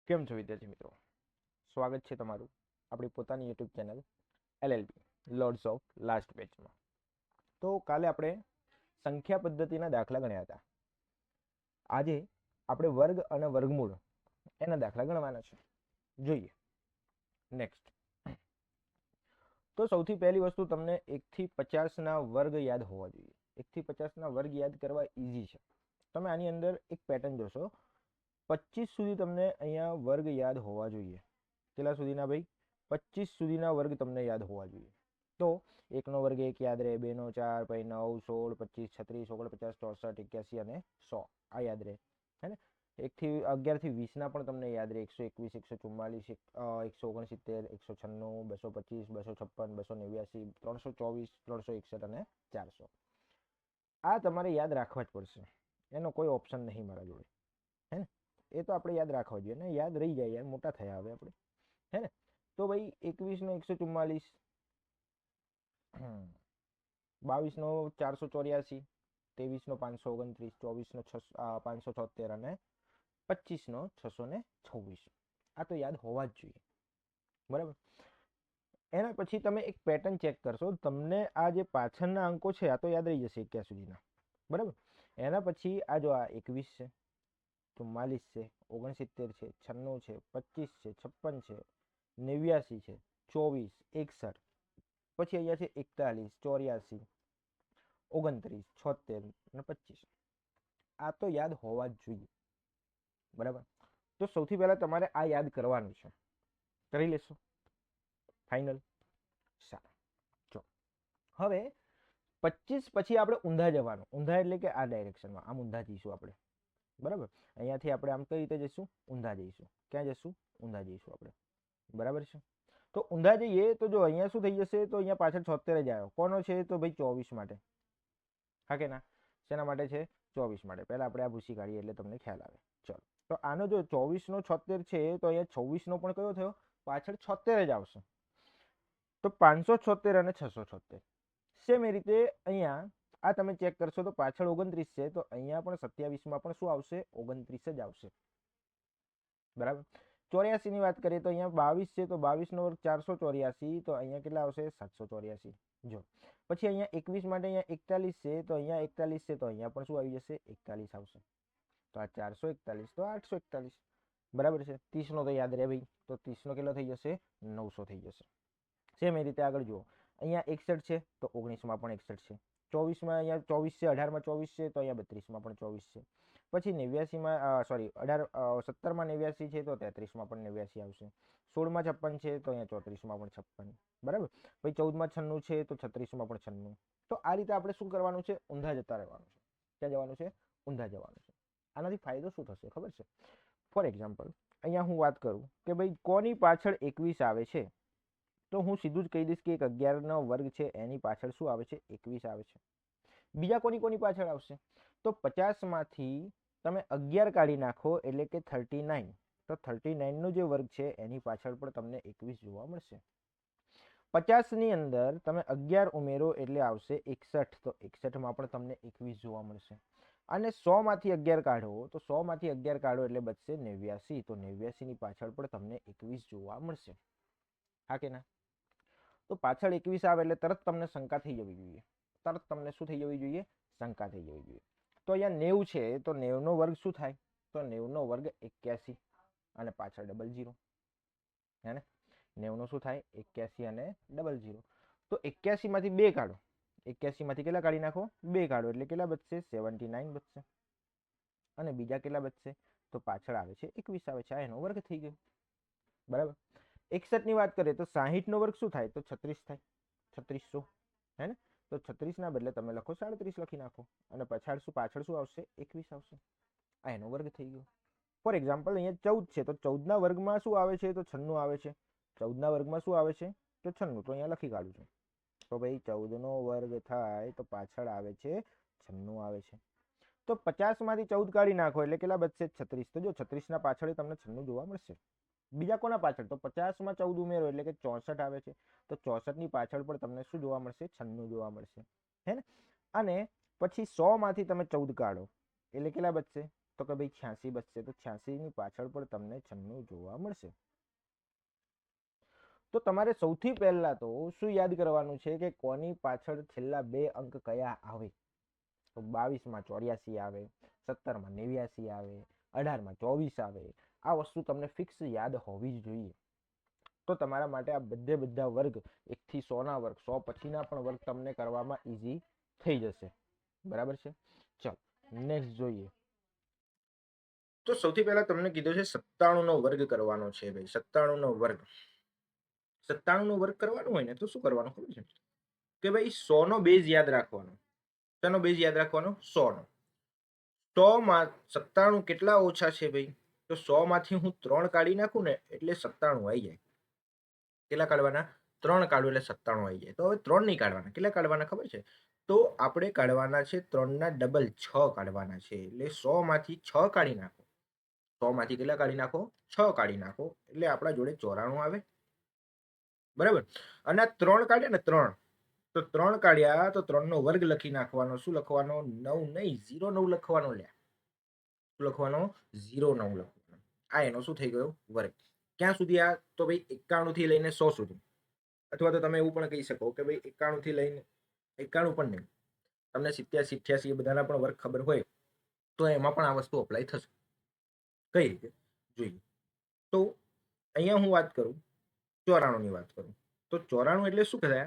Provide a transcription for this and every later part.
કેમ છો વિદ્યાર્થી મિત્રો? સ્વાગત છે તમારું આપણી પોતાની YouTube channel LLB lords of last બેચમાં. તો કાલે આપણે સંખ્યા પદ્ધતિના દાખલા ગણ્યા હતા. આજે આપણે વર્ગ અને વર્ગમૂળ એના દાખલા ગણવાના છે. જોઈએ નેક્સ્ટ. તો સૌથી પહેલી વસ્તુ, તમને 1 થી 50ના વર્ગ યાદ હોવા જોઈએ. 1 થી 50ના વર્ગ યાદ કરવા ઈઝી છે. તમે આની અંદર એક પેટર્ન જોશો. 25 સુધી તમને અહીંયા વર્ગ યાદ હોવા જોઈએ. કેટલા સુધીના ભાઈ? 25 સુધીના વર્ગ તમને યાદ હોવા જોઈએ. તો 1નો વર્ગ 1 યાદ રહે, 2નો 4, પછી 9, 16, 25, 36, 49, 64, 81 અને 100 આ યાદ રહે. હે ને? 11 થી 20ના પણ તમને યાદ રહે. 121, 144, 169, 196, 225, 256, 289, 324, 361 અને 400. આ તમારે યાદ રાખવા જ પડશે. એનો કોઈ ઓપ્શન નહીં મારા જોડે. હે ને? એ તો આપણે યાદ રાખવા જોઈએ ને, યાદ રહી જાય યાર, મોટા થયા હવે આપણે. હે ને? તો ભાઈ 21નો 144, 22નો 484, 23નો 529, 24નો 576 અને 25નો 626. આ તો યાદ હોવા જ જોઈએ. બરાબર. એના પછી તમે એક પેટર્ન ચેક કરશો, તમને આ જે પાછળના અંકો છે આ તો યાદ રહી જશે 21 સુધીના. બરાબર. એના પછી આ જો આ 21 છે, 44 છે, 69 છે, 96 છે, 25 છે, 56 છે, 89 છે, 24, 61, પછી અહીંયા છે 41, 84, 29, 76 અને 25. આ તો યાદ હોવા જ જોઈએ. બરાબર. તો સૌથી પહેલા તમારે આ યાદ કરવાનું છે. કરી લેશો? ફાઇનલ? સારું. જો હવે 25 પછી આપણે ઊંધા જવાનું. ઊંધા એટલે કે આ ડાયરેક્શનમાં આમ ઊંધા જઈશું આપણે. બરાબર. અહીંયાથી આપણે આમ કઈ રીતે જઈશું? ઊંધા જઈશું. ક્યાં જઈશું? ઊંધા જઈશું આપણે. બરાબર છે. તો ઊંધા જઈએ તો જો અહીંયા શું થઈ જશે? તો અહીંયા પાછળ 76 જ આવ્યો. કોનો છે? તો ભાઈ 24 માટે. હા કે ના? શેના માટે છે? 24 માટે. પહેલા આપણે આ ભૂસી કાઢીએ એટલે તમને ખ્યાલ આવે. ચલો, તો આનો જો 24નો 76 છે તો અહીંયા 26નો પણ કયો થયો? પાછળ 76 જ આવશે. તો 576 અને 676. સેમ એ રીતે અહીંયા આ તમે ચેક કરશો તો પાછળ 29 છે, તો અહીંયા પણ 27માં પણ શું આવશે? 29 જ આવશે. બરાબર. 84ની વાત કરીએ તો અહીંયા 22 છે, તો 22નો વર્ગ 484, તો અહીંયા કેટલા આવશે? 784. જો પછી અહીંયા 21 માટે અહીંયા 41 છે, તો અહીંયા 41 છે, તો અહીંયા પણ શું આવી જશે? 41 આવશે. તો આ 441, તો 841. બરાબર છે. 30નો તો યાદ રહે ભાઈ, તો 30નો કેટલો થઈ જશે? 900 થઈ જશે. સેમ એ રીતે આગળ જુઓ. અહીંયા 61 છે, તો 19માં પણ 61 છે. 24માં અહીંયા 24 છે, 18માં 24 છે, તો અહીંયા 32માં પણ 24 છે. પછી 89માં સોરી 17માં 89 છે, તો 33માં પણ 89 આવશે. 16માં 56 છે, તો અહીંયા 34માં પણ 56. બરાબર. પછી 14માં 96 છે, તો 36માં પણ 96. તો આ રીતે આપણે શું કરવાનું છે? ઊંધા જતા રહેવાનું છે. ક્યાં જવાનું છે? ઊંધા જવાનું છે. આનાથી ફાયદો શું થશે ખબર છે? ફોર એક્ઝામ્પલ અહીંયા હું વાત કરું કે ભાઈ કોની પાછળ 21 આવે છે, તો હું સીધું જ કહી દઈશ કે 11નો વર્ગ છે એની પાછળ શું આવે છે? 21 આવે છે. બીજા કોની કોની પાછળ આવશે? તો 50માંથી તમે 11 કાઢી નાખો એટલે કે 39. તો 39નો જે વર્ગ છે એની પાછળ પણ તમને 21 જોવા મળશે. 50ની અંદર તમે 11 ઉમેરો એટલે આવશે 61, તો 61માં પણ તમને 21 જોવા મળશે. અને 100માંથી 11 કાઢો, તો 100માંથી 11 કાઢો એટલે બચશે 89, તો 89ની પાછળ પણ તમને 21 જોવા મળશે. હા કે ના? તો પાછળ 21 આવે એટલે તરત તમને શંકા થઈ જવી જોઈએ. તરત તમને શું થઈ જવી જોઈએ? શંકા થઈ જવી જોઈએ. તો અહીંયા 90 છે, તો 90નો વર્ગ શું થાય? તો 90નો વર્ગ 81 અને પાછળ 00. હે ને? 90નો શું થાય? 81 અને 00. તો 81માંથી 2 કાઢો. 81માંથી કેટલા કાઢી નાખો? 2 કાઢો એટલે કેટલા બચશે? 79 બચશે. અને બીજા કેટલા બચશે? તો પાછળ આવે છે 21 આવે છે. આ એનો વર્ગ થઈ ગયો. બરાબર. 61ની વાત કરીએ તો 60નો વર્ગ શું થાય? તો 36 થાય. 3600. હે ને? તો 36ના બદલે તમે લખો 37 લખી નાખો. અને પાછળ શું આવશે? 21 આવશે. આ એનો વર્ગ થઈ ગયો. ફોર એક્ઝામ્પલ અહીંયા 14 છે, તો 14ના વર્ગમાં શું આવે છે? તો 96 આવે છે. 14ના વર્ગમાં શું આવે છે? તો 96. તો અહીંયા લખી કાઢું છું. તો ભાઈ 14નો વર્ગ થાય તો પાછળ આવે છે 96 આવે છે. તો 50માંથી 14 કાઢી નાખો એટલે કેટલા બચશે? 36. તો જો 36ના પાછળ તમને 96 જોવા મળશે. બીજા કોના પાછળ? તો 50માં 14 ઉમેરો એટલે કે 64 આવે છે. તો 64ની પાછળ પણ તમને શું જોવા મળશે? 96 જોવા મળશે. હે ને? અને પછી 100માંથી તમે 14 કાઢો એટલે કેટલા બચશે? તો કે ભાઈ 86 બચશે, તો 86 ની પાછળ પણ તમને 96 જોવા મળશે. તો તમારે સૌથી પહેલા તો શું યાદ કરવાનું છે કે કોની પાછળ છેલ્લા 2 અંક કયા આવે. તો 22માં 84 આવે, 17માં 89 આવે, 18માં 24 આવે. આ વસ્તુ તમને ફિક્સ યાદ હોવી જ જોઈએ. તો તમારા માટે આ બધા વર્ગ 1 થી 100 ના વર્ગ, 100 પછીના પણ વર્ગ તમને કરવામાં ઈઝી થઈ જશે. બરાબર છે. ચાલો નેક્સ્ટ જોઈએ. તો સૌથી પહેલા તમને કીધું છે 97 નો વર્ગ કરવાનો છે ભાઈ. 97 નો વર્ગ, 97 નો વર્ગ કરવાનો હોય ને તો શું કરવાનું ખબર છે કે ભાઈ 100 નો બેઝ યાદ રાખવાનો. શાનો બેઝ યાદ રાખવાનો? 100 નો. 100 માં 97 કેટલા ઓછા છે ભાઈ? તો 100 માંથી હું 3 કાઢી નાખું ને એટલે 97 આવી જાય. કેટલા કાઢવાના? 3 કાઢું એટલે 97 આવી જાય. તો હવે 3 નહીં કાઢવાના. કેટલા કાઢવાના ખબર છે? તો આપણે કાઢવાના છે 3 ના ડબલ 6 કાઢવાના છે. એટલે 100 માંથી 6 કાઢી નાખો. 100 માંથી કેટલા કાઢી નાખો? 6 કાઢી નાખો એટલે આપણા જોડે 94 આવે. બરાબર. અને 3 કાઢ્યા ને 3, તો 3 કાઢ્યા તો 3 નો વર્ગ લખી નાખવાનો. શું લખવાનો? 9 નહીં, 09 લખવાનો. લ્યા શું લખવાનો? 09 લખવાનો. આ એનો શું થઈ ગયો? વર્ગ. ક્યાં સુધી? આ તો ભાઈ 91 થી લઈને 100 સુધી. અથવા તો તમે એવું પણ કહી શકો કે ભાઈ 91 થી લઈને 91 પણ નહીં, તમને 87 88 એ બધાના પણ વર્ગ ખબર હોય તો એમાં પણ આ વસ્તુ અપ્લાય થશે. કઈ રીતે જોઈએ તો અહીંયા હું વાત કરું 94 ની વાત કરું તો 94 એટલે શું કહેવાય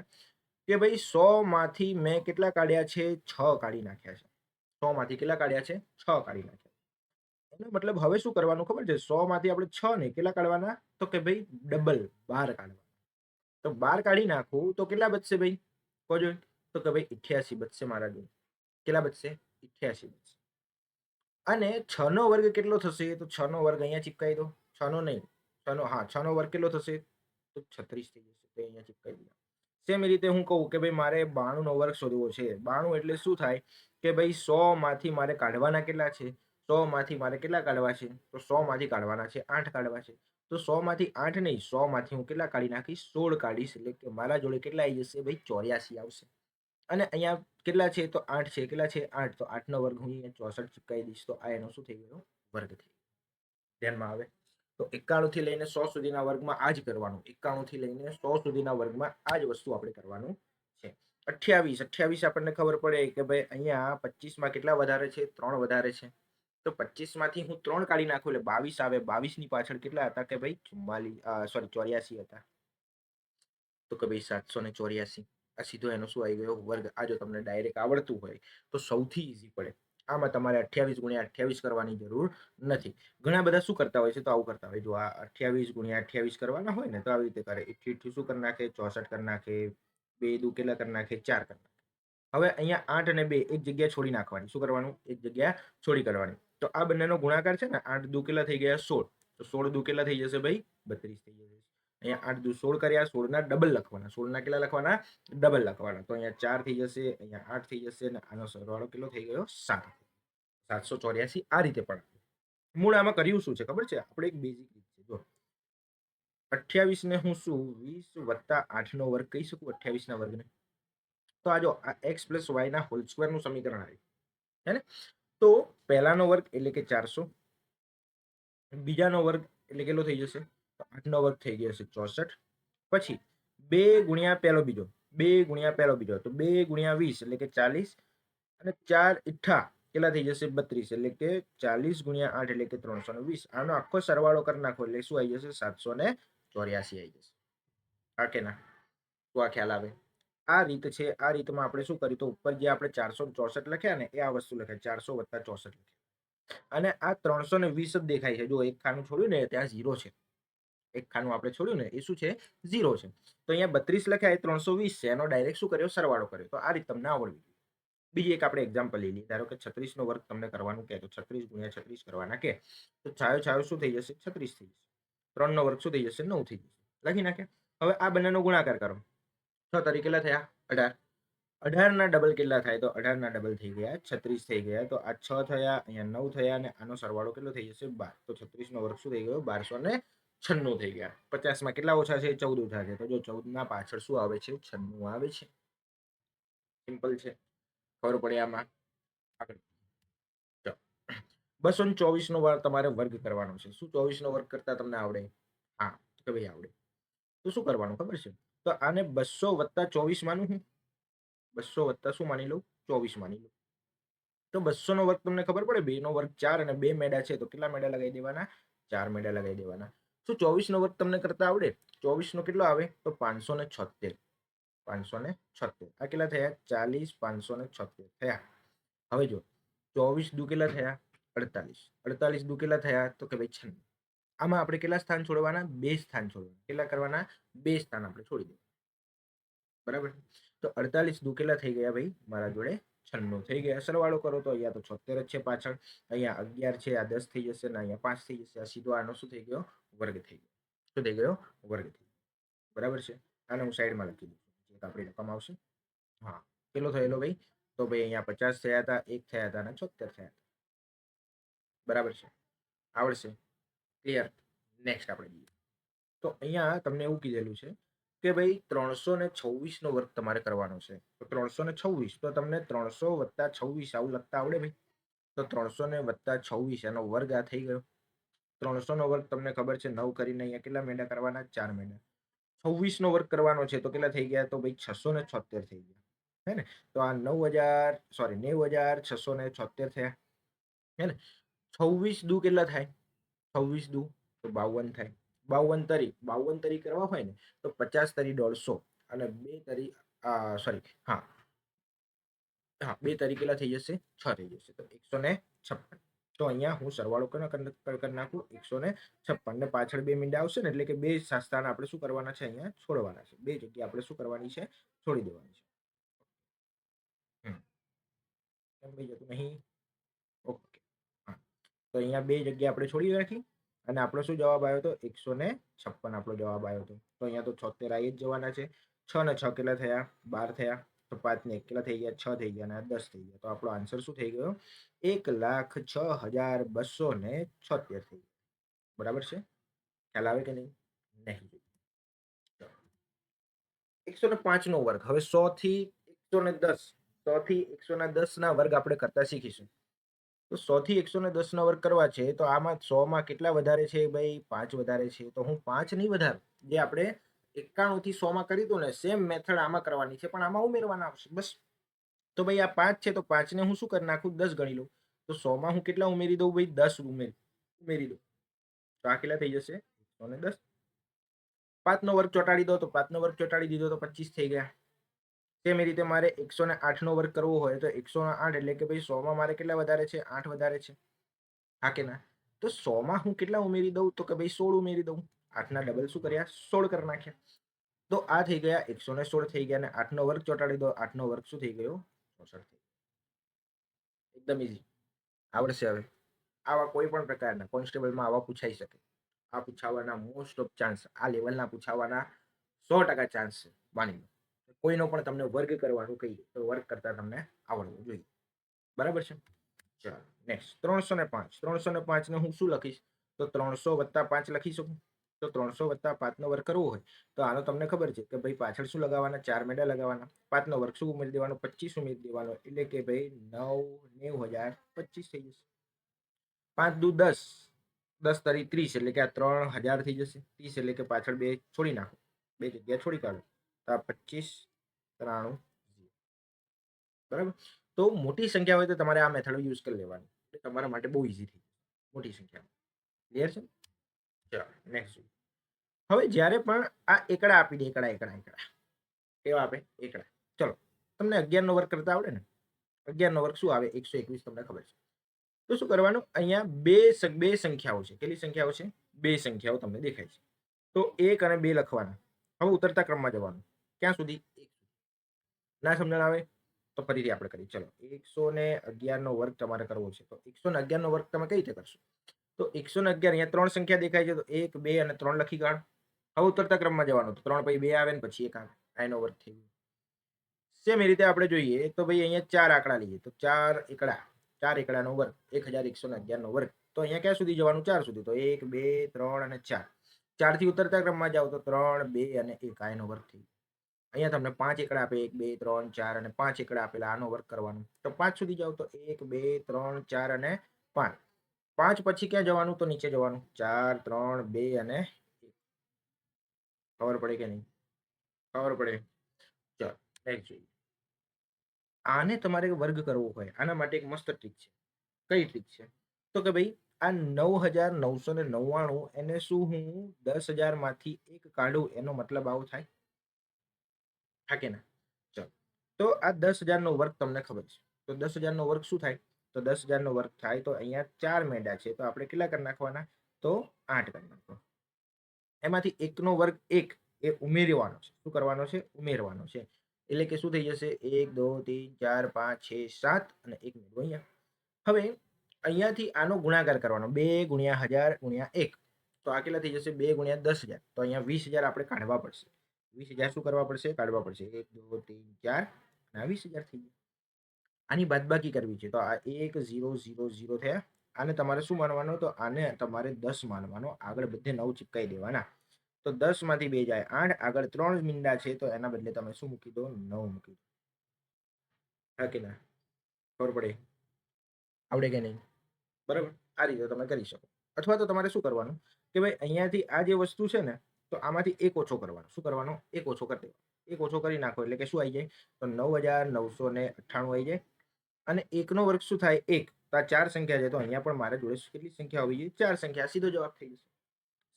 કે ભાઈ 100 માંથી મેં કેટલા કાઢ્યા છે? 6 કાઢી નાખ્યા છે. 100 માંથી કેટલા કાઢ્યા છે? 6 કાઢી નાખ્યા. એનો મતલબ હવે શું કરવાનું ખબર છે? 100 માંથી આપણે 6 ને કેટલા કાઢવાના? તો કે ભાઈ ડબલ 12 કાઢવાના. તો 12 કાઢી નાખું તો કેટલા બચશે ભાઈ? કહો. તો કે ભાઈ 88 બચશે મારા જોડે. કેટલા બચશે? 88 બચશે. અને 6 નો વર્ગ કેટલો થશે? તો 6 નો વર્ગ અહીંયા ચિપકાઈ દો. 6 નો નહીં, 6 નો, હા 6 નો વર્ગ કેટલો થશે? તો 36 થઈ જશે. તો અહીંયા ચિપકાઈ દીધા. સેમ રીતે હું કહું કે ભાઈ મારે 92 નો વર્ગ શોધવો છે. 92 એટલે શું થાય કે ભાઈ 100 માંથી મારે કાઢવાના કેટલા છે? 100 માંથી મારે કેટલા કાઢવા છે? તો 100 માંથી કાઢવાના છે 8 કાઢવા છે. તો 100 માંથી 8 નહીં, 100 માંથી હું કેટલા કાઢી નાખીશ? 16 કાઢીશ. એટલે કે મારા જોડે કેટલા આવી જશે ભાઈ? 84 આવશે. અને અહીંયા કેટલા છે? તો 8 છે. કેટલા છે? 8. તો 8 નો વર્ગ હું અહીંયા 64 ચિપકાઈ દઈશ. તો આ એનો શું થઈ ગયો? વર્ગ થઈ ગયો. ધ્યાનમાં આવે. તો 91 થી લઈને 100 સુધીના વર્ગમાં આ જ કરવાનું. 91 થી લઈને 100 સુધીના વર્ગમાં આ જ વસ્તુ આપણે કરવાનું છે. 28 આપણને ખબર પડે કે ભાઈ અહીંયા 25 માં કેટલા વધારે છે? 3 વધારે છે. તો 25 માંથી હું 3 કાઢી નાખું એટલે 22 આવે. 22 ની પાછળ કેટલા હતા કે ભાઈ 84 હતા. તો કે ભાઈ 784. આ સીધો એનો શું આવી ગયો? વર્ગ. આ જો તમને ડાયરેક્ટ આવડતું હોય તો સૌથી ઈઝી પડે. આમાં તમારે 28 ગુણ્યા 28 કરવાની જરૂર નથી. ઘણા બધા શું કરતા હોય છે? તો આવું કરતા હોય. જો આ 28 ગુણ્યા 28 કરવાના હોય ને તો આવી રીતે કરે. 88 શું કરી નાખે? 64 કરી નાખે. 2 દુ કેટલા કરી નાખે? 4 કરી નાખે. હવે અહીંયા 8 અને 2 એક જગ્યાએ છોડી નાખવાની. શું કરવાનું? એક જગ્યા છોડી કરવાની. તો આ બંનેનો ગુણાકાર છે ને 8 દુ કેટલા થઈ ગયા? 16. તો 16 દુ કેટલા થઈ જશે ભાઈ? 32 થઈ જશે. અહીંયા 8 દુ 16 કર્યા. 16 ના ડબલ લખવાના. 16 ના કેટલા લખવાના? ડબલ લખવાના. તો અહીંયા 4 થઈ જશે, અહીંયા 8 થઈ જશે અને આનો સરવાળો કેટલો થઈ ગયો? 7. 784. આ રીતે પણ મૂળ આમાં કર્યું શું છે ખબર છે? આપણે એક બેઝિક રીત છે. જો 28 ને હું શું 20 વત્તા 8 નો વર્ગ કહી શકું? 28 ના વર્ગને તો આ જો આ x પ્લસ y ના હોલ સ્ક્વેર નું સમીકરણ આવ્યું હે ને. તો પહેલાનો વર્ગ એટલે કે 400, બીજાનો વર્ગ એટલે કેટલો થઈ જશે? તો 8 નો વર્ગ થઈ ગયો છે 64. પછી 2 ગુણ્યા પહેલો બીજો, 2 ગુણ્યા પહેલો બીજો, તો 2 ગુણ્યા 20 એટલે કે 40 અને 4 ઈઠ્ઠા કેટલા થઈ જશે? 32. એટલે કે 40 ગુણ્યા 8 એટલે કે 320. આનો આખો સરવાળો કરી નાખો એટલે શું આવી જશે? 784 આવી જશે. હા કે ના? તો આ ખ્યાલ આવે. આ રીત છે. આ રીતમાં આપણે શું કર્યું? તો ઉપર જે આપણે 464 લખ્યા ને એ આ વસ્તુ લખ્યા 400 વત્તા 64 લખ્યા. અને આ 320 જ દેખાય છે. જો એક ખાનું છોડ્યું ને ત્યાં 0 છે. એક ખાનું આપણે છોડ્યું ને એ શું છે? 0 છે. તો અહીંયા 32 લખ્યા એ 320 છે. એનો ડાયરેક્ટ શું કર્યો? સરવાળો કર્યો. તો આ રીત તમને આવડવી જોઈએ. બીજી એક આપણે એક્ઝામ્પલ લઈ લઈએ. ધારો કે 36 નો વર્ગ તમને કરવાનું કહે તો 36 ગુણ્યા 36 કરવાના કહે તો છાયો છાયો શું થઈ જશે? 36 થઈ જશે. 3 નો વર્ગ શું થઈ જશે? 9 થઈ જશે. લખી નાખ્યા. હવે આ બંનેનો ગુણાકાર કરો. 6 તરીકે કેટલા થયા? 18. 18 ના ડબલ કેટલા થાય? તો 18 ના ડબલ થઈ ગયા 36 થઈ ગયા. તો આ 6 થયા, અહીંયા 9 થયા અને આનો સરવાળો કેટલો થઈ જશે? 12. તો 36 નો વર્ગ શું થઈ ગયો? 1296 થઈ ગયા. 50 માં કેટલા ઓછા છે? 14 ઓછા છે. તો જો 14 ના પાછળ શું આવે છે? 96 આવે છે. સિમ્પલ છે. ખબર પડે આમાં? આગળ 224 નો તમારે વર્ગ કરવાનો છે. શું 24 નો વર્ગ કરતા તમને આવડે? હા, કે ભાઈ આવડે. તો શું કરવાનું ખબર છે? તો આને 200 વત્તા 24 માનું હું. 200 વત્તા શું માની લઉં? 24 માની લઉં. તો 200 નો વર્ગ તમને ખબર પડે? 2 નો વર્ગ 4 અને 2 મેડા છે તો કેટલા મેડા લગાવી દેવાના? 4 મેડા લગાવી દેવાના. શું 24 નો વર્ગ તમને કરતા આવડે? 24 નો કેટલો આવે? તો 576. 576. આ કેટલા થયા? 40 576 થયા. હવે જો 24 દુ કેટલા થયા? 48. 48 દુ કેટલા થયા? તો કે ભાઈ 96. આમાં આપણે કેટલા સ્થાન છોડવાના? 2 સ્થાન છોડવાના. કેટલા કરવાના? 2 સ્થાન આપણે છોડી દેવાના. બરાબર. તો 48 દુ કેટલા થઈ ગયા ભાઈ મારા જોડે? 96 થઈ ગયા. સરવાળો કરો તો અહીંયા તો 76 જ છે પાછળ. અહીંયા 11 છે, આ 10 થઈ જશે ને અહીંયા 5 થઈ જશે. આ સીધો આનો શું થઈ ગયો? વર્ગ થઈ ગયો. શું થઈ ગયો? વર્ગ થઈ ગયો. બરાબર છે. આને હું સાઈડમાં લખી દઉં છું. આપણી રકમ આવશે. હા, કેટલો થયેલો ભાઈ? તો ભાઈ અહીંયા 50 થયા હતા, 1 થયા હતા અને 76 થયા હતા. બરાબર છે. આવડશે? ક્લિયર? નેક્સ્ટ આપણે જઈએ. તો અહીંયા તમને એવું કીધેલું છે કે ભાઈ 326 નો વર્ગ તમારે કરવાનો છે. તો 326 તો તમને 300 વત્તા 26 આવું લખતા આવડે ભાઈ? તો 300 ને વત્તા 26 એનો વર્ગ આ થઈ ગયો. 300 નો વર્ગ તમને ખબર છે 9 કરીને અહીંયા કેટલા મેડા કરવાના? 4 મેડા. 26 નો વર્ગ કરવાનો છે તો કેટલા થઈ ગયા? તો ભાઈ 676 થઈ ગયા. હે ને? તો આ 90,676 થયા. હે ને? 26 દુ કેટલા થાય? 26 દુ તો 52 થાય. 52 તરી કરવા હોય ને તો 50 તરી 150 અને 2 તરી સોરી હા હા 2 તરી કેટલા થઈ જશે? 6 થઈ જશે. તો 156. તો અહીંયા હું સરવાળો કરી નાખું 156 ને પાછળ 2 મીંડા આવશે ને એટલે કે 2 સ્થાન આપણે શું કરવાના છે? અહીંયા છોડવાના છે. 2 જગ્યા આપણે શું કરવાની છે? છોડી દેવાની છે. કેમ ભાઈ જતું નહીં? ઓકે. હા, તો અહીંયા 2 જગ્યા આપણે છોડી રાખી અને આપણો શું જવાબ આવ્યો હતો? 156 આપણો જવાબ આવ્યો હતો. તો અહીંયા તો 76 આવી જ જવાના છે. 6 ને 6 કેટલા થયા? 12 થયા. તો 5 ને 1 કેટલા થઈ ગયા? 6 થઈ ગયા અને 10 થઈ ગયા. તો આપણો આન્સર શું થઈ ગયો? 1,06,276 થઈ ગયો. બરાબર છે? ખ્યાલ આવે કે નહીં? નહીં. 105 નો વર્ગ. હવે 100 થી 110 100 થી 110 ના વર્ગ આપણે કરતા શીખીશું. તો 100 થી 110 નો વર્ગ કરવા છે તો આમાં 100 માં કેટલા વધારે છે ભાઈ? 5 વધારે છે. તો હું 5 નહીં વધારું. જે આપણે 91 થી 100 માં કરી હતું ને સેમ મેથડ આમાં કરવાની છે પણ આમાં ઉમેરવાના આવશે બસ. તો ભાઈ આ 5 છે તો 5 ને હું શું કરી નાખું? 10 ગણી લઉં. તો 100 માં હું કેટલા ઉમેરી દઉં ભાઈ? 10 ઉમેરી દઉં. તો આ કેટલા થઈ જશે? 110. 5 નો વર્ગ ચોટાડી દો તો 5 નો વર્ગ ચોટાડી દીધો તો 25 થઈ ગયા. તેમ રીતે મારે 108 નો વર્ગ કરવો હોય તો 108 એટલે કે ભાઈ 100 માં મારે કેટલા વધારે છે? 8 વધારે છે. હા કે ના? તો 100 માં હું કેટલા ઉમેરી દઉં? તો કે ભાઈ 16 ઉમેરી દઉં. 8 ના ડબલ શું કર્યા? 16 કરી નાખ્યા. તો આ થઈ ગયા 116 થઈ ગયા અને 8 નો વર્ગ ચોટાડી દો. 8 નો વર્ગ શું થઈ ગયો? 64 થઈ ગયો. એકદમ ઈઝી. આવડશે હવે. આવા કોઈ પણ પ્રકારના કોન્સ્ટેબલમાં આવા પૂછાઈ શકે. આ પૂછાવાના મોસ્ટ ઓફ ચાન્સ આ લેવલના પૂછાવાના 100% ચાન્સ છે. માની લો કોઈનો પણ તમને વર્ગ કરવાનું કહીએ તો વર્ગ કરતા તમને આવડવું જોઈએ. બરાબર છે? ચાલો નેક્સ્ટ 305. 305 ને હું શું લખીશ? તો 300 વત્તા 5 લખી શકું. તો 300 વત્તા 5 નો વર્ગ કરવો હોય તો આનો તમને ખબર છે કે ભાઈ પાછળ શું લગાવવાના? 4 મેડા લગાવવાના. 5 નો વર્ગ શું ઉમેરી દેવાનો? 25 ઉમેરી દેવાનો. એટલે કે ભાઈ 90,25 થઈ જશે. 5 દુ 10. 10 તરી 30 એટલે કે આ 3000 થઈ જશે. 30 એટલે કે પાછળ 2 છોડી નાખો. 2 જગ્યા છોડી કાઢો. તો આ 25 93. બરાબર. તો મોટી સંખ્યા હોય તો તમારે આ મેથડ યુઝ કરી લેવાની. એટલે તમારા માટે બહુ ઈઝી થઈ જશે મોટી સંખ્યા. ક્લિયર છે? ચાલો નેક્સ્ટ. હવે જ્યારે પણ આ એકડા આપી દે એકડા કેવા આપે? એકડા. ચલો તમને 11 નો વર્ગ કરતા આવડે ને? 11 નો વર્ગ શું આવે? 121 તમને ખબર છે. તો શું કરવાનું? અહીંયા બે સંખ્યાઓ છે. કેટલી સંખ્યાઓ છે? 2 સંખ્યાઓ તમને દેખાય છે. તો 1 અને 2 લખવાના. હવે ઉતરતા ક્રમમાં જવાનું. ક્યાં સુધી? 1. ના સમજણ આવે તો ફરીથી આપણે કરીએ. ચલો 111 નો વર્ગ તમારે કરવો છે. તો 111 નો વર્ગ તમે કઈ રીતે કરશો? તો 111 અહીંયા 3 સંખ્યા દેખાય છે તો 1 2 અને 3 લખી કાઢો. હવે ઉતરતા ક્રમમાં જવાનું. તો 3 પછી 2 આવે ને પછી 1 આવે. આ એનો વર્ગ થઈ ગયો. સેમ એ રીતે આપણે જોઈએ તો ભાઈ અહીંયા 4 આંકડા લઈએ તો 4 એકડા. 4 એકડાનો વર્ગ 1111 નો વર્ગ. તો અહીંયા ક્યાં સુધી જવાનું? 4 સુધી. તો 1 2 3 અને 4. 4 થી ઉતરતા ક્રમમાં જાઓ તો 3 2 અને 1 આ એનો વર્ગ થઈ ગયો. અહીંયા તમને 5 એકડા આપે 1 2 3 4 અને 5 એકડા આપેલા આનો વર્ગ કરવાનો. તો 5 સુધી જાઓ તો 1 2 3 4 અને 5. 5 પછી ક્યાં જવાનું? તો નીચે જવાનું. 4 3 2 અને 1. ખબર પડે કે નહીં? ખબર પડે? ચાલો નેક્સ્ટ જોઈએ. આને તમારે વર્ગ કરવો હોય આના માટે એક મસ્ત ટ્રીક છે. કઈ ટ્રીક છે? તો કે ભાઈ આ 9,999 એને શું હું 10,000 માંથી એક કાઢું એનો મતલબ આવો થાય? હા કે ના? ચલો તો આ 10,000 નો વર્ગ તમને ખબર છે. તો 10,000 નો વર્ગ શું થાય? તો 10,000 નો વર્ગ થાય તો અહીંયા 4 મેંડા છે તો આપણે કેટલા કરી નાખવાના? તો 8 કરી નાખવાના. એમાંથી એકનો વર્ગ 1 એ ઉમેરવાનો છે. શું કરવાનો છે? ઉમેરવાનો છે. એટલે કે શું થઈ જશે? 1 2 3 4 5 6 7 અને 1 મેળવો અહીંયા. હવે અહીંયાથી આનો ગુણાકાર કરવાનો. 2 ગુણ્યા 1000 ગુણ્યા 1 તો આ કેટલા થઈ જશે? 2 ગુણ્યા 10,000 તો અહીંયા 20,000 આપણે કાઢવા પડશે. 20,000 શું કરવા પડશે? કાઢવા પડશે. 1 2 3 4 અને આ 20,000 થઈ ગયા. આની બાદબાકી કરવી છે તો આ 1 0 0 0 થયા. આને તમારે શું માનવાનું? તો આને તમારે 10 માનવાનો. આગળ બધે 9 ચિપકાઈ દેવાના. તો 10 માંથી 2 જાય 8, આગળ 3 મીંડા છે તો એના બદલે તમે શું મૂકી દો? 9 મૂકી દો. હા કે ના? ખબર પડે? આવડે કે નહીં? બરાબર. આ રીતે તમે કરી શકો. અથવા તો તમારે શું કરવાનું કે ભાઈ અહીંયાથી આ જે વસ્તુ છે ને તો આમાંથી એક ઓછો કરવાનો. શું કરવાનો? એક ઓછો કરી દેવાનો. એક ઓછો કરી નાખો એટલે કે શું આવી જાય? તો 9,998 આવી જાય. અને એકનો વર્ગ શું થાય? 1. તો આ 4 સંખ્યા છે તો અહીંયા પણ મારે જોડે કેટલી સંખ્યા હોવી જોઈએ? 4 સંખ્યા. સીધો જવાબ થઈ જશે.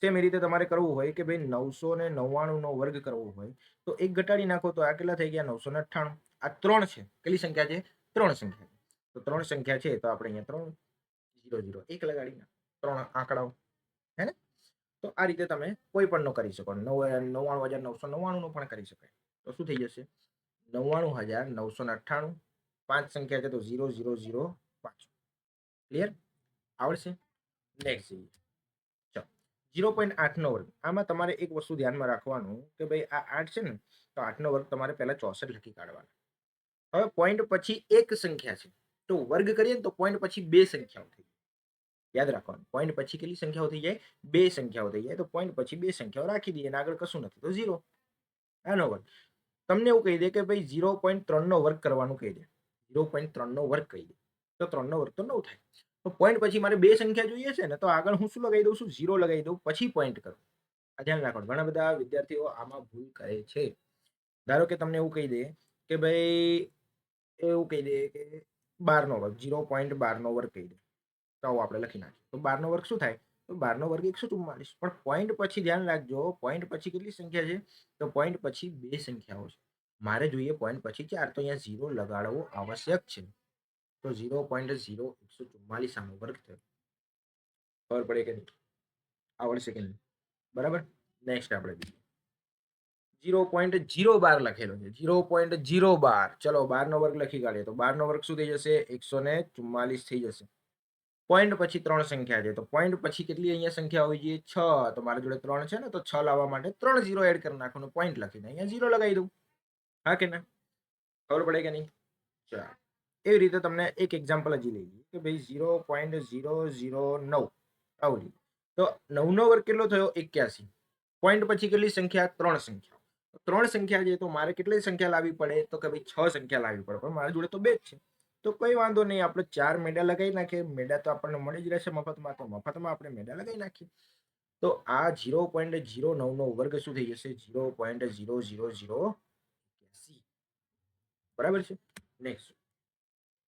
સેમ એ રીતે તમારે કરવું હોય કે ભાઈ 999 નો વર્ગ કરવો હોય તો એક ઘટાડી નાખો તો આ કેટલા થઈ ગયા? 998. આ 3 છે. કેટલી સંખ્યા છે? 3 સંખ્યા. તો 3 સંખ્યા છે તો આપણે અહીંયા 3 0 0 1 લગાડી નાખો. 3 આંકડાઓ હે ને? તો આ રીતે તમે કોઈ પણ નો કરી શકો. 99,999 નો પણ કરી શકાય. તો શું થઈ જશે? 99,998. 5 સંખ્યા છે તો 0 0 0 5. ક્લિયર? આવડશે? નેક્સ્ટ જોઈએ. 0.8 નો વર્ગ. આમાં તમારે એક વસ્તુ ધ્યાનમાં રાખવાનું કે ભાઈ આ 8 છે ને તો 8 નો વર્ગ તમારે પહેલા 64 લખી કાઢવાના. હવે પોઈન્ટ પછી એક સંખ્યા છે તો વર્ગ કરીએ ને તો પોઈન્ટ પછી બે સંખ્યાઓ થઈ જાય. યાદ રાખવાનું. પોઈન્ટ પછી કેટલી સંખ્યાઓ થઈ જાય? બે સંખ્યાઓ થઈ જાય. તો પોઈન્ટ પછી બે સંખ્યાઓ રાખી દઈએ અને આગળ કશું નથી તો 0. આનો વર્ગ. તમને એવું કહી દે કે ભાઈ 0.3 નો વર્ગ કરવાનું કહી દે. 0.3 નો વર્ગ કહી દે તો 3 નો વર્ગ તો 9 થાય. તો પોઈન્ટ પછી મારે બે સંખ્યા જોઈએ છે ને તો આગળ હું શું લગાવી દઉં છું? 0 લગાવી દઉં પછી પોઈન્ટ કરું. આ ધ્યાન રાખવાનું. ઘણા બધા વિદ્યાર્થીઓ આમાં ભૂલ કરે છે. ધારો કે તમને એવું કહી દે કે ભાઈ એવું કહી દે કે 12 નો વર્ગ 0.12 નો વર્ગ કહી દે તો આવું આપણે લખી નાખીએ. તો 12 નો વર્ગ શું થાય? તો 12 નો વર્ગ 144. પણ પોઈન્ટ પછી ધ્યાન રાખજો. પોઈન્ટ પછી કેટલી સંખ્યા છે? તો પોઈન્ટ પછી બે સંખ્યાઓ છે. મારે જોઈએ પોઈન્ટ પછી 4 તો અહીંયા 0 લગાડવો આવશ્યક છે. તો 0.0144 આનો વર્ગ થયો. ખબર પડે કે નહીં? આવડશે કે નહીં? બરાબર. નેક્સ્ટ આપણે 0.012 લખેલો છે. 0.012. ચલો 12 નો વર્ગ લખી કાઢીએ તો 12 નો વર્ગ શું થઈ જશે? 144 થઈ જશે. પોઈન્ટ પછી 3 સંખ્યા છે તો પોઈન્ટ પછી કેટલી અહીંયા સંખ્યા હોવી જોઈએ? 6. તો મારા જોડે 3 છે ને તો 6 લાવવા માટે 3 0 એડ કરી નાખવાનું. પોઈન્ટ લખીને અહીંયા 0 લગાવી દઉં. હા કે ના? ખબર પડે કે નહીં? ચાલો એવી રીતે તમને એક એક્ઝામ્પલ હજી લઈ લઈએ કે ભાઈ 0.009 આવડી. તો 9 નો વર્ગ કેટલો થયો? 81. પોઈન્ટ પછી કેટલી સંખ્યા? 3 સંખ્યા. 3 સંખ્યા છે તો મારે કેટલી સંખ્યા લાવવી પડે? તો કે ભાઈ 6 સંખ્યા લાવવી પડે. પણ મારા જોડે તો 2 જ છે. તો કોઈ વાંધો નહીં. આપણે 4 મેંડા લગાવી નાખીએ. મેંડા તો આપણને મળી જ રહેશે મફતમાં. તો મફતમાં આપણે મેંડા લગાવી નાખીએ. તો આ 0.09 નો વર્ગ શું થઈ જશે? 0.00080. બરાબર છે. નેક્સ્ટ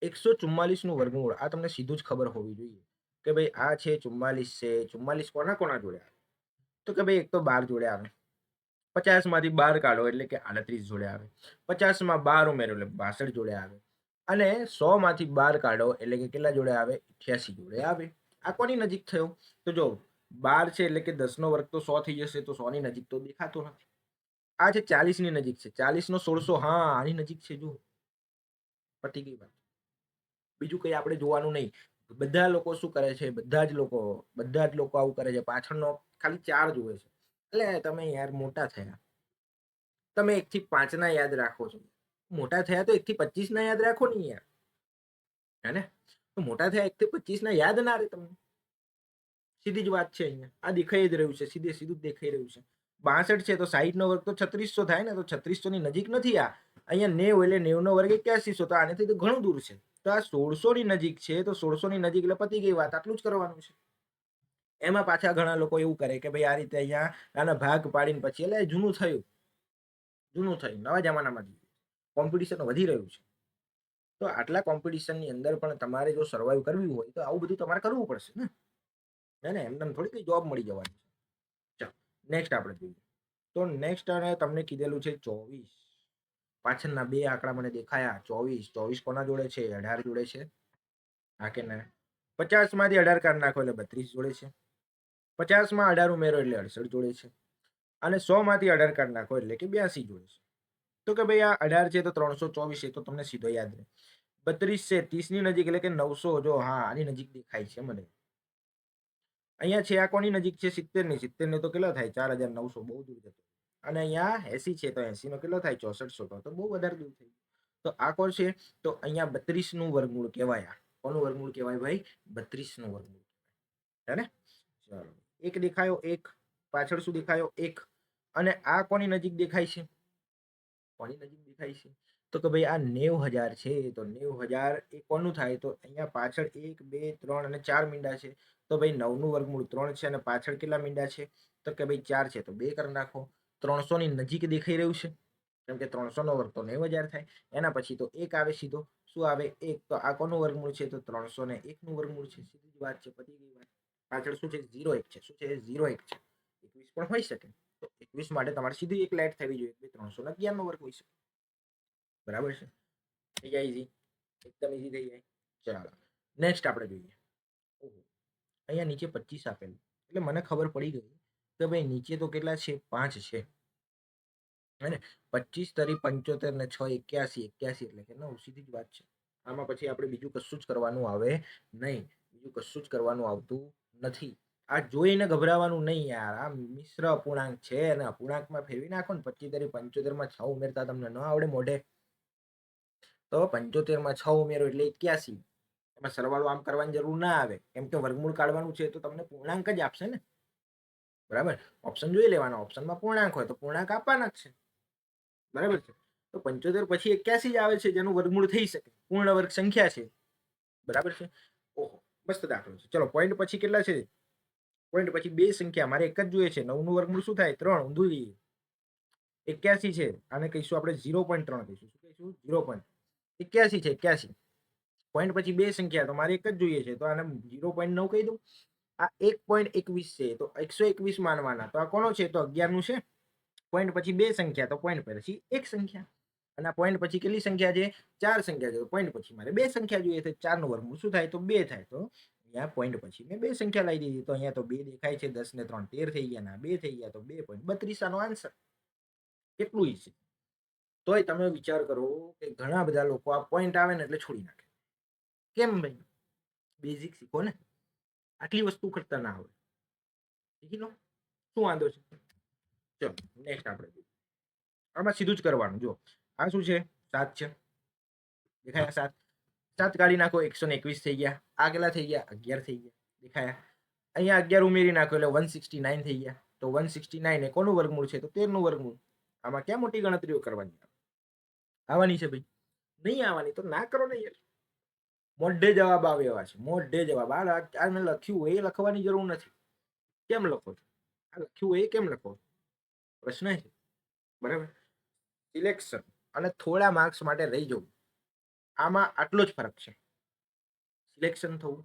144 નું વર્ગમૂળ. આ તમને સીધું જ ખબર હોવી જોઈએ કે ભાઈ આ છે 44 છે. 44 કોના કોના જોડે આવે? તો કે ભાઈ એક તો 12 જોડે આવે. 50 માંથી 12 કાઢો એટલે કે 38 જોડે આવે. 50 માં 12 ઉમેરો એટલે 62 જોડે આવે. અને 100 માંથી 12 કાઢો એટલે કે કેટલા જોડે આવે? 88 જોડે આવે. આ કોની નજીક થયો? તો જો 12 છે એટલે કે 10 નો વર્ગ તો 100 થઈ જશે. તો 100 ની નજીક તો દેખાતો નથી. આ છે 40 ની નજીક છે. 40 નો 1600. હા આની નજીક છે. જો પતી ગઈ વાત. બીજું કઈ આપણે જોવાનું નહીં. બધા લોકો શું કરે છે? બધા જ લોકો આવું કરે છે. પાછળનો ખાલી 4 જોવે છે. એટલે તમે યાર મોટા થયા. તમે 1 થી 5 ના યાદ રાખો છો. મોટા થયા તો 1 થી 25 ના યાદ રાખો ને યાર. હે ને? તો મોટા થયા 1 થી 25 ના યાદ ના રહે તમને. સીધી જ વાત છે અહીંયા. આ દેખાઈ જ રહ્યું છે. સીધે સીધું જ દેખાઈ રહ્યું છે. 62 છે તો 60 નો વર્ગ તો 3600 થાય ને. તો 3600 ની નજીક નથી આ. અહીંયા 90 એટલે 90 નો વર્ગ 8100. તો આનેથી તો ઘણું દૂર છે. તો આ 1600 ની નજીક છે, તો 1600 ની નજીક એટલે પતી ગઈ વાત, આટલું જ કરવાનું છે. એમાં પાછા ઘણા લોકો એવું કરે કે ભાઈ આ રીતે અહીંયા આના ભાગ પાડીને પછી એટલે જૂનું થયું, નવા જમાનામાં કોમ્પિટિશન વધી રહ્યું છે. તો આટલા કોમ્પિટિશનની અંદર પણ તમારે જો સર્વાઈવ કરવી હોય તો આવું બધું તમારે કરવું પડશે ને એમને થોડી કઈ જોબ મળી જવાની છે. ચાલો નેક્સ્ટ આપણે જોઈએ. તો નેક્સ્ટ તમને કીધેલું છે 24. પાછળના બે આંકડા મને દેખાયા 24 કોના જોડે છે? 18 જોડે છે. હા કે ના? 50 માંથી 18 કાઢ નાખો એટલે 32 જોડે છે. 50 માં 18 ઉમેરો એટલે 68 જોડે છે. અને 100 માંથી 18 કાઢ નાખો એટલે કે 82 જોડે છે. તો કે ભાઈ આ 18 છે તો 324 છે, તો તમને સીધો યાદ રહે. 32 છે 30 ની નજીક એટલે કે 900. જો હા આની નજીક દેખાય છે મને. અહીંયા છે આ કોની નજીક છે? 70 ની. 70 ને તો કેટલા થાય? 4900, બહુ દૂર જતો. અને અહીંયા 80 છે તો 80 નો કેટલો થાય? 6400. તો બહુ વધારે દૂર થઈ. તો આ કોણ છે? તો અહીંયા 32 નું વર્ગમૂળ કહેવાય. કોનું વર્ગમૂળ કહેવાય ભાઈ? 32 નું વર્ગમૂળ. હે ને? ચાલો એક દેખાયો, એક પાછળ શું દેખાયો? એક. અને આ કોની નજીક દેખાય છે? કોની નજીક દેખાય છે? તો કે ભાઈ આ 90000 છે. તો 90000 એ કોનું થાય? તો અહીંયા પાછળ 1 2 3 અને 4 મીંડા છે. તો ભાઈ 9 નું વર્ગમૂળ 3 છે અને પાછળ કેટલા મીંડા છે? તો કે ભાઈ 4 છે, તો 2 કરી નાખો. 300 ની નજીક દેખાઈ રહ્યું છે, કેમ કે 300 નો વર્ગ તો 90000 થાય. એના પછી તો 1 આવે સીધો. શું આવે? 1. તો આ કોનું વર્ગમૂળ છે? તો 301 નું વર્ગમૂળ છે. સીધી જ વાત છે, પતી ગઈ વાત. પાછળ શું છે? 01 છે. શું છે? 01 છે. 21 પણ હોઈ શકે. તો 21 માટે તમારે સીધી એક લાઈટ થવી જોઈએ. 311 નો વર્ગ હોઈ શકે. બરાબર છે? થઈ જાય ઈઝી, એકદમ ઈઝી થઈ જાય. ચાલો નેક્સ્ટ આપણે જોઈએ. અહીંયા નીચે 25 આપેલું એટલે મને ખબર પડી ગઈ કે ભાઈ નીચે તો કેટલા છે? 5 છે. હે 25 તરી 75 ને 6 81. 81 એટલે કે 9. સીધી જ વાત છે. આમાં પછી આપણે બીજું કશું જ કરવાનું આવે નહીં. બીજું કશું જ કરવાનું આવતું નથી. આ જોઈને ગભરાવાનું નહીં યાર. આ મિશ્ર અપૂર્ણાંક છે અને અપૂર્ણાંકમાં ફેરવી નાખો ને. 25 તરી 75 માં 6 ઉમેરતા તમને ન આવડે મોઢે? તો 75 માં 6 ઉમેરો એટલે 81. એમાં સરવાળો આમ કરવાની જરૂર ના આવે, કેમ કે વર્ગમૂળ કાઢવાનું છે તો તમને પૂર્ણાંક જ આપશે ને. બરાબર? ઓપ્શન જોઈ લેવાનો. ઓપ્શનમાં પૂર્ણાંક હોય તો પૂર્ણાંક આપવાના જ છે. બરાબર છે? તો 75 પછી 81 જ આવે છે, જેનું વર્ગમૂળ થઈ શકે. પૂર્ણ વર્ગ સંખ્યા છે. બરાબર છે? ઓહો મસ્ત દાખલો છે. ચલો પોઈન્ટ પછી કેટલા છે? પોઈન્ટ પછી બે સંખ્યા. મારે એક જ જોઈએ છે. 9 નું વર્ગમૂળ શું થાય? 3. ઊંધું જઈએ. 81 છે. આને કહીશું આપણે 0.3 કહીશું. શું કહીશું? 0.81 છે. 81 પોઈન્ટ પછી બે સંખ્યા, તો મારે એક જ જોઈએ છે, તો આને 0.9 કહી દઉં. આ 1.21 છે તો 121 માનવાના. તો આ કોનો છે? તો 11 નું છે. પોઈન્ટ પછી બે સંખ્યા, તો પોઈન્ટ પછી એક સંખ્યા. અને આ પોઈન્ટ પછી કેટલી સંખ્યા છે? 4 સંખ્યા છે. તો પોઈન્ટ પછી મારે બે સંખ્યા જોઈએ છે. 4 નું વર્ગમૂળ શું થાય? તો 2 થાય. તો અહીંયા પોઈન્ટ પછી મેં બે સંખ્યા લાવી દીધી. તો અહીંયા તો 2 દેખાય છે. 10 ને 3 13 થઈ ગયા. ના 2 થઈ ગયા. તો 2.32 આનો આન્સર. કેટલું ઈઝી. તોય તમે વિચાર કરો કે ઘણા બધા લોકો આ પોઈન્ટ આવે ને એટલે છોડી નાખે. કેમ ભાઈ? બેઝિક શીખો ને. આટલી વસ્તુ કરતા ના હોય. શીખી લો, શું વાંધો છે? ચલો નેક્સ્ટ આપણે આમાં સીધું જ કરવાનું. જો આ શું છે? 7 છે. દેખાયા? 7 7 કાઢી નાખો. 121 થઈ ગયા. આ કેટલા થઈ ગયા? 11 થઈ ગયા. દેખાયા? અહીંયા 11 ઉમેરી નાખો એટલે 169 થઈ ગયા. તો 169 એ કોનું વર્ગમૂળ છે? તો 13 નું વર્ગમૂળ. આમાં ક્યાં મોટી ગણતરીઓ કરવાની આવવાની છે ભાઈ? નહીં આવવાની તો ના કરો ને યાર. મોઢે જવાબ આવે એવા છે. મોઢે જવાબ. આ મેં લખ્યું હોય એ લખવાની જરૂર નથી. કેમ લખો છો? આ લખ્યું હોય એ કેમ લખો? પ્રશ્ન છે. બરાબર? સિલેક્શન અને થોડા માર્ક્સ માટે રહી જવું, આમાં આટલો જ ફરક છે. સિલેક્શન થવું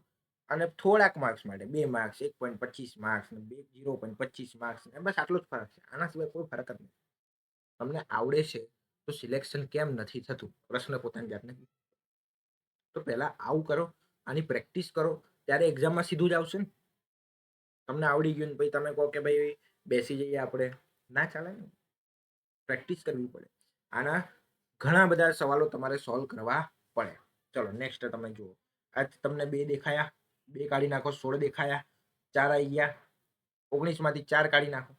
અને થોડાક માર્ક્સ માટે 2 માર્ક્સ, 1.25 માર્ક્સ, 0.25 માર્ક્સ, બસ આટલો જ ફરક છે. આના સિવાય કોઈ ફરક જ નથી. તમને આવડે છે તો સિલેક્શન કેમ નથી થતું? પ્રશ્ન પોતાની જાતને. તો પહેલા આવું કરો, આની પ્રેક્ટિસ કરો, ત્યારે એક્ઝામમાં સીધું જ આવશે ને. તમને આવડી ગયું ને ભાઈ તમે કહો કે ભાઈ બેસી જઈએ આપણે, ના ચાલે ને. પ્રેક્ટિસ કરવી પડે. આના ઘણા બધા સવાલો તમારે સોલ્વ કરવા પડે. ચલો નેક્સ્ટ તમે જુઓ. આ તમને 2 દેખાયા. 2 કાઢી નાખો. 16 દેખાયા. 4 આવી ગયા. 19 માંથી 4 કાઢી નાખો.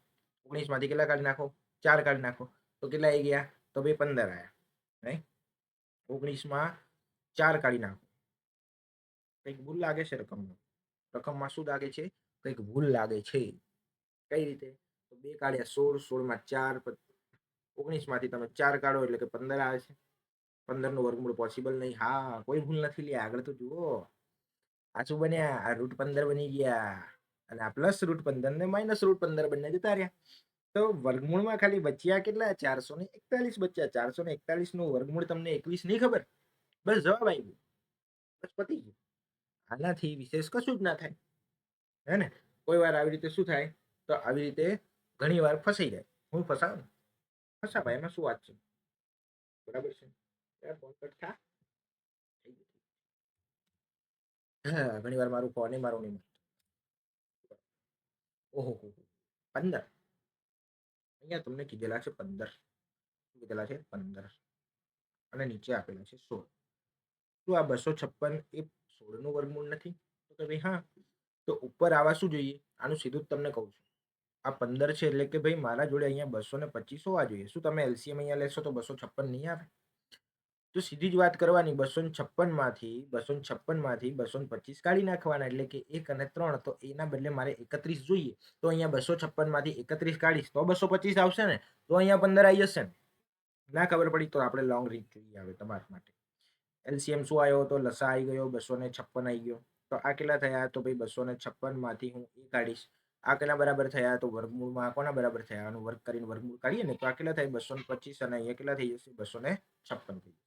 19 માંથી કેટલા કાઢી નાખો? 4 કાઢી નાખો. તો કેટલા આવી ગયા? તો ભાઈ 15 આવ્યા. રાઈટ? 19 માં 4 કાઢી નાખો. કંઈક ભૂલ લાગે છે રકમમાં. રકમમાં શું લાગે છે? કંઈક ભૂલ લાગે છે. કઈ રીતે? તો 2 કાઢ્યા 16, 16 માં 4, 19 માંથી તમે 4 કાઢો એટલે કે 15 આવે છે. 15 નું વર્ગમૂળ પોસિબલ નહીં. હા, કોઈ ભૂલ નથી લે, આગળ તો જુઓ. આ શું બન્યા? આ √15 બની ગયા અને આ +√15 ને -√15 બંને જતા રહ્યા. તો વર્ગમૂળમાં ખાલી બચ્યા કેટલા? 441 બચ્યા. 441 નું વર્ગમૂળ તમને 21 નહીં ખબર? બસ જવાબ આવી ગયો, બસ પતી ગયું. આનાથી વિશેષ કશું જ ના થાય, હે ને? કોઈ વાર આવી રીતે શું થાય, તો આવી રીતે ઘણી વાર ફસાઈ જાય. હું ફસાવ ને, ફસા ભાઈ, એમાં શું વાત છે? બરાબર છે. ફોન કટ થા. હા, ઘણી વાર મારું ફોન મારો નહીં. ઓહો, 15 અહીંયા તમને કીધેલા છે 15, કીધેલા છે 15 અને નીચે આપેલા છે 16. શું આ 256 એ 16 નું વર્ગમૂળ નથી? તો કે ભાઈ હા. તો ઉપર આવા શું જોઈએ? આનું સીધું જ તમને કહું છું. આ 15 છે એટલે કે ભાઈ મારા જોડે અહીંયા 225 હોવા જોઈએ. શું તમે એલસીએમ અહીંયા લેશો તો 256 નહીં આવે? તો સીધી જ વાત કરવાની. 256 માંથી 225 કાઢી નાખવાના, એટલે કે 1 અને 3. તો એના બદલે મારે 31 જોઈએ. તો અહીંયા 256 માંથી 31 કાઢીશ તો 225 આવશે ને? તો અહીંયા 15 આવી જશે ને? ના ખબર પડી તો આપણે લોંગ રીત જોઈએ હવે તમારા માટે. એલસીએમ શું આવ્યો? તો લસા આવી ગયો, 256 આવી ગયો. તો આ કેટલા થયા? તો ભાઈ 256 માંથી હું એ કાઢીશ. આ કેટલા બરાબર થયા? તો વર્ગમૂળમાં કોના બરાબર થયા? આનું વર્ગ કરીને વર્ગમૂળ કાઢીએ ને તો આ કેટલા થાય? 225 અને અહીંયા કેટલા થઈ જશે? 256 થઈ જશે.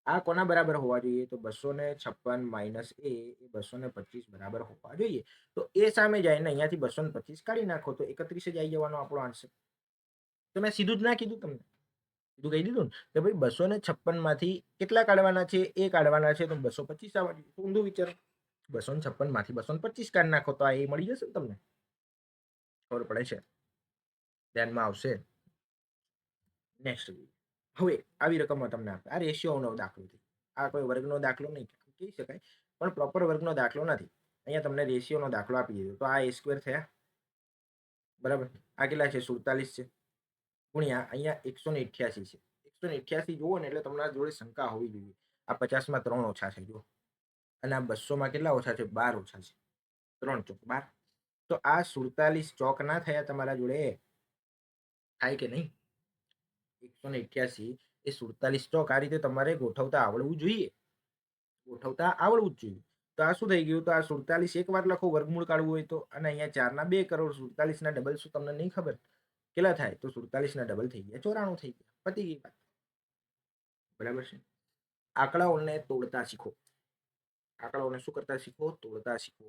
આ કોના બરાબર હોવા જોઈએ? તો 256 - એ 225 બરાબર હોવા જોઈએ. તો એ સામે જાય ને અહીંયાથી 225 કાઢી નાખો તો 31 જ આવી જવાનો આપણો આન્સર. તો મેં સીધું જ ના કીધું તમને, સીધું કહી દીધું ને કે ભાઈ 256 માંથી કેટલા કાઢવાના છે? એ કાઢવાના છે, તો 225 આવવા જોઈએ. તો ઊંધું વિચારો, 256 માંથી 225 કાઢી નાખો તો આ એ મળી જશે ને તમને. ખબર પડે છે? ધ્યાનમાં આવશે. નેક્સ્ટ હવે આવી રકમમાં તમને આપે. આ રેશિયોનો દાખલો છે, આ કોઈ વર્ગનો દાખલો નહીં કહી શકાય, પણ પ્રોપર વર્ગનો દાખલો નથી. અહીંયા તમને રેશિયોનો દાખલો આપી દીધો. તો આ A² થયા, બરાબર. આ કેટલા છે? 47 છે, ગુણ્યા અહીંયા 188 છે. 188 જુઓ ને એટલે તમારા જોડે શંકા હોવી જોઈએ. આ 50માં 3 ઓછા છે જુઓ, અને આ 200માં કેટલા ઓછા છે? 12 ઓછા છે. 3 ચોક 12. તો આ 47 ચોક ના થયા તમારા જોડે? થાય કે નહીં? 188 એ 47 ચોક આ રીતે તમારે ગોઠવતા આવડવું જોઈએ, ગોઠવતા આવડવું જ જોઈએ. તો આ શું થઈ ગયું? તો આ 47 એક વાર લખો વર્ગમૂળ કાઢવું હોય તો, અને અહીંયા 4 ના 2 કરો. 47 ના ડબલ શું તમને નહીં ખબર કેટલા થાય? તો 47 ના ડબલ થઈ ગયા 94 થઈ ગયા. પતી ગઈ વાત. બરાબર છે? આંકડાઓને તોડતા શીખો. આંકડાઓને શું કરતા શીખો? તોડતા શીખો.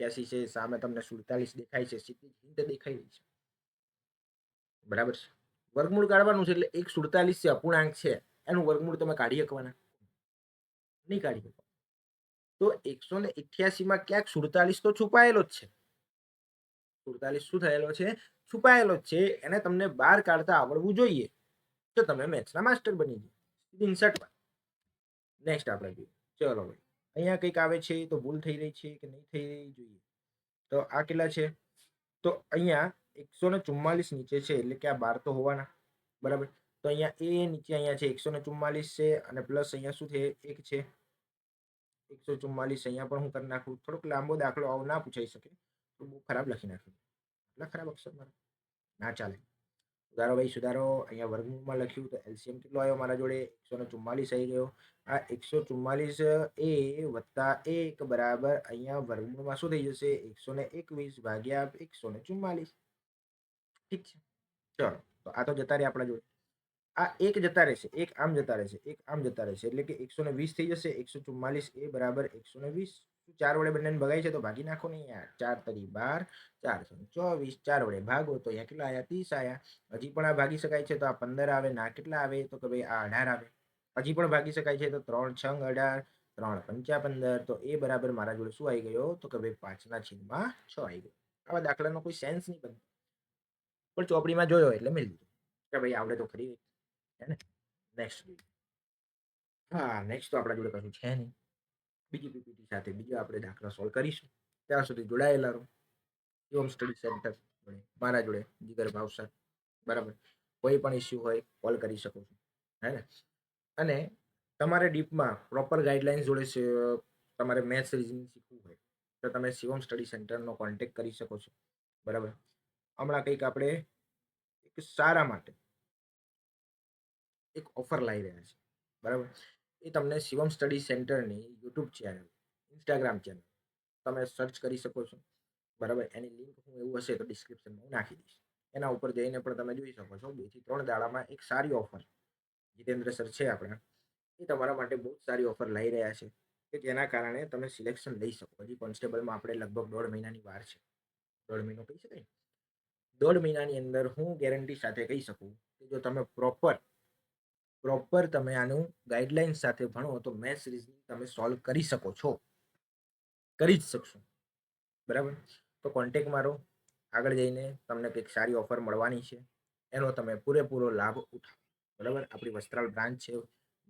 181 છે, સામે તમને 47 દેખાય છે, સીધી હિન્ટ દેખાઈ રહી છે. બરાબર છે? વર્ગમૂળ કાઢવાનું છે એટલે 147 છે, અપૂર્ણાંક છે, એનું વર્ગમૂળ તમે કાઢી શકવાના નહીં? કાઢી શકો. તો 188 માં ક્યાંક 47 તો છુપાયેલો જ છે. 47 શું થયેલો છે? છુપાયેલો જ છે. એને તમને બહાર કાઢતા આવડવું જોઈએ, તો તમે મેથ્સના માસ્ટર બની જાય. ઇન્સર્ટ. નેક્સ્ટ આપણે જોઈએ. ચલો ભાઈ, અહીંયા કંઈક આવે છે તો ભૂલ થઈ રહી છે કે નહીં થઈ રહી જોઈએ. તો આ કેટલા છે? તો અહીંયા 144 નીચે છે એટલે કે આ 12 તો હોવાના, બરાબર. તો અહીંયા એ નીચે અહીંયા છે 144 છે, અને પ્લસ અહીંયા શું છે? 1 છે. 144 અહીંયા પણ હું કરી નાખું. થોડોક લાંબો દાખલો આવો ના પૂછાઈ શકે તો બહુ ખરાબ લખી નાખ્યું. એટલા ખરાબ અક્ષર મારા ના ચાલે. સુધારો ભાઈ સુધારો. અહીંયા વર્ગમૂળમાં લખ્યું તો એલસીએમ કેટલો આવ્યો મારા જોડે? 144 આવી ગયો. આ 144 એ વત્તા 1 બરાબર અહીંયા વર્ગમૂળમાં શું થઈ જશે? 121 ભાગ્યા 144. ઠીક છે, ચલો. તો આ તો જતા રહે આપણા જોડે. આ એક જતા રહેશે, એક આમ જતા રહેશે, એક આમ જતા રહેશે, એટલે કે 120 થઈ જશે. 144 એ બરાબર 120. 4 વડે બંનેને ભગાય છે તો ભાગી નાખો નહીં યાર. 4 તરી 12, 4 24. 4 વડે ભાગો તો અહીંયા કેટલા આવ્યા? 30 આવ્યા. હજી પણ આ ભાગી શકાય છે તો આ 15 આવે. ના કેટલા આવે? તો કે ભાઈ આ 18 આવે. હજી પણ ભાગી શકાય છે તો 3 6 18, 3 5 15. તો એ બરાબર મારા જોડે શું આવી ગયો? તો કે ભાઈ 5/6 આવી ગયો. આવા દાખલાનો કોઈ સેન્સ નહીં બનતો, પણ ચોપડીમાં જોયો એટલે મેં લીધું કે ભાઈ આવડે તો ખરી, હે ને? નેક્સ્ટ. હા, નેક્સ્ટ તો આપણા જોડે કશું છે નહીં. બીજી પીપીટી સાથે બીજા આપણે દાખલા સોલ્વ કરીશું. ત્યાં સુધી જોડાયેલા રહો શિવમ સ્ટડી સેન્ટર મારા જોડે, જીગર ભાવસાર. બરાબર. કોઈ પણ ઇસ્યુ હોય કોલ કરી શકો છો, હે ને? અને તમારે ડીપમાં પ્રોપર ગાઈડલાઇન્સ જોડે છે, તમારે મેથ્સ રીઝનિંગ શીખવું હોય તો તમે શિવમ સ્ટડી સેન્ટરનો કોન્ટેક્ટ કરી શકો છો. બરાબર. હમણાં કંઈક આપણે એક સારા માટે એક ઓફર લાવી રહ્યા છે. બરાબર. એ તમને શિવમ સ્ટડી સેન્ટરની યુટ્યુબ ચેનલ, ઇન્સ્ટાગ્રામ ચેનલ તમે સર્ચ કરી શકો છો. બરાબર. એની લિંક હું એવું હશે તો ડિસ્ક્રિપ્શનમાં હું નાખી દઈશ. એના ઉપર જઈને પણ તમે જોઈ શકો છો. 2 થી 3 દાડામાં એક સારી ઓફર જીતેન્દ્ર સર છે આપણા, એ તમારા માટે બહુ સારી ઓફર લઈ રહ્યા છે કે જેના કારણે તમે સિલેક્શન લઈ શકો. હજી કોન્સ્ટેબલમાં આપણે લગભગ 1.5 મહિનાની વાર છે. 1.5 મહિનો કહી શકાય. 1.5 મહિનાની અંદર હું ગેરંટી સાથે કહી શકું કે જો તમે પ્રોપર તમે આનું ગાઈડલાઇન્સ સાથે ભણો તો મેથ્સ રીઝનિંગ તમે સોલ્વ કરી શકો છો, કરી જ શકશો. બરાબર. તો કોન્ટેક્ટ મારો. આગળ જઈને તમને કંઈક સારી ઓફર મળવાની છે, એનો તમે પૂરેપૂરો લાભ ઉઠાવો. બરાબર. આપણી વસ્ત્રાલ બ્રાન્ચ છે,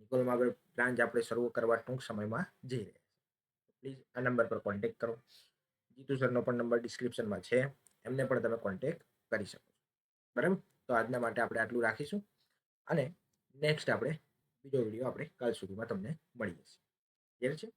નિકોલમાં આગળ બ્રાન્ચ આપણે શરૂ કરવા ટૂંક સમયમાં જઈ રહ્યા છે. પ્લીઝ આ નંબર પર કોન્ટેક્ટ કરો. જીતુ સરનો પણ નંબર ડિસ્ક્રિપ્શનમાં છે, એમને પણ તમે કોન્ટેક્ટ કરી શકો. બરાબર. તો આજના માટે આપણે આટલું રાખીશું અને નેક્સ્ટ આપણે બીજો વિડીયો આપણે કાલ સુધીમાં તમને મળી જશે. ક્લિયર છે?